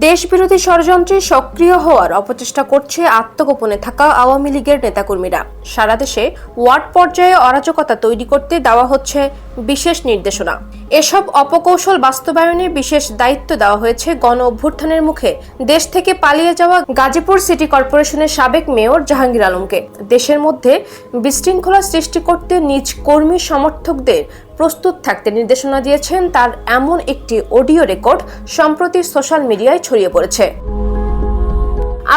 দেশবিরোধী ষড়যন্ত্রে সক্রিয় হওয়ার অপচেষ্টা করছে আত্মগোপনে থাকা আওয়ামী লীগের নেতাকর্মীরা। সারা দেশে ওয়ার্ড পর্যায়ে অরাজকতা তৈরি করতে দেওয়া হচ্ছে বিশেষ নির্দেশনা। এসব অপকৌশল বাস্তবায়নে বিশেষ দায়িত্ব দেওয়া হয়েছে গণ অভ্যুত্থানের মুখে দেশ থেকে পালিয়ে যাওয়া গাজীপুর সিটি কর্পোরেশনের সাবেক মেয়র জাহাঙ্গীর আলমকে। দেশের মধ্যে বিশৃঙ্খলা সৃষ্টি করতে নিজ কর্মী সমর্থকদের প্রস্তুত থাকতে নির্দেশনা দিয়েছেন তার এমন একটি অডিও রেকর্ড সম্প্রতি সোশ্যাল মিডিয়ায় ছড়িয়ে পড়েছে।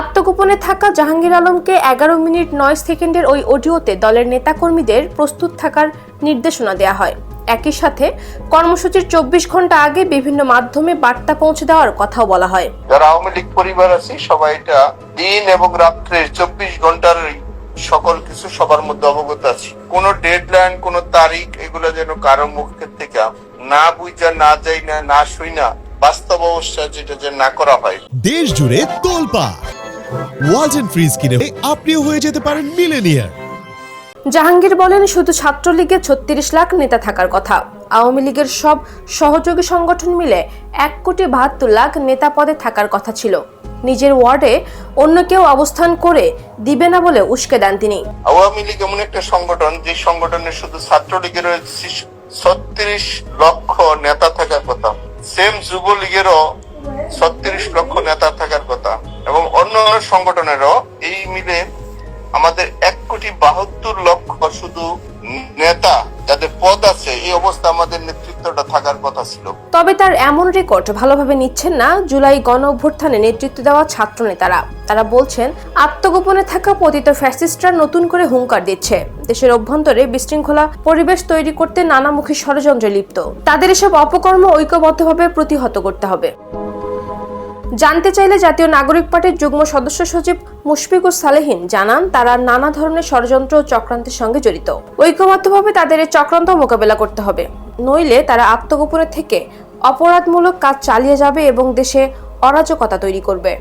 আত্মগোপনে থাকা জাহাঙ্গীর আলমকে 11 মিনিট 9 সেকেন্ডের ওই অডিওতে দলের নেতাকর্মীদের প্রস্তুত থাকার নির্দেশনা দেওয়া হয়। একই সাথে কর্মসূচির 24 ঘন্টা আগে বিভিন্ন মাধ্যমে বার্তা পৌঁছে দেওয়ার কথাও বলা হয়। যারা আওয়ামী লীগ পরিবার আছে সবাই এটা দিন এবং রাত্রের 24 ঘন্টার সকল কিছু সবার মধ্যে অবগত আছে। কোন ডেডলাইন, কোন তারিখ এগুলো যেন কারো মুখের থেকে না বুঝা, না যাই না শুই না, বাস্তব অবস্থা যেটা যে না করা হয়। দেশ জুড়ে তোলপাড় ওয়ালটন ফ্রিজ কিনে আপনিও হয়ে যেতে পারেন মিলেনিয়ার। জাহাঙ্গীর বলেন, শুধু ছাত্রলীগের 36 লাখ নেতা থাকার কথা। আওয়ামী লীগের সব সহযোগী সংগঠন মিলে 1,72,00,000 নেতা পদে থাকার কথা ছিল। নিজের ওয়ার্ডে অন্য কেউ অবস্থান করে দিবে না বলে উস্কে দেন তিনি। আওয়ামী লীগ এমন একটা সংগঠন যে সংগঠনের শুধু ছাত্রলীগের 36 লক্ষ নেতা থাকার কথা, সেম যুবলীগেরও 36 লক্ষ নেতা থাকার কথা, এবং অন্য সংগঠনেরও এই মিলে আমাদের 1,72,00,000 শুধু নেতা যাদের পদ আছে, এই অবস্থা আমাদের নেতৃত্বটা থাকার কথা ছিল। তবে তার এমন রেকর্ড ভালোভাবে নিচ্ছেন না জুলাই গণ অভ্যুত্থানে নেতৃত্ব দেওয়া ছাত্র নেতারা। তারা বলছেন, আত্মগোপনে থাকা পতিত ফ্যাসিস্টরা নতুন করে হুঙ্কার দিচ্ছে, দেশের অভ্যন্তরে বিশৃঙ্খলা পরিবেশ তৈরি করতে নানামুখী ষড়যন্ত্রে লিপ্ত। তাদের এসব অপকর্ম ঐক্যবদ্ধভাবে প্রতিহত করতে হবে। জানতে চাইলে জাতীয় নাগরিক পার্টির যুগ্ম সদস্য সচিব মুশফিকুর সালেহীন জানান, তারা নানা ধরনের ষড়যন্ত্র ও চক্রান্তের সঙ্গে জড়িত। ঐক্যবদ্ধভাবে তাদের এই চক্রান্ত মোকাবেলা করতে হবে, নইলে তারা আত্মগোপনে থেকে অপরাধমূলক কাজ চালিয়ে যাবে এবং দেশে অরাজকতা তৈরি করবে।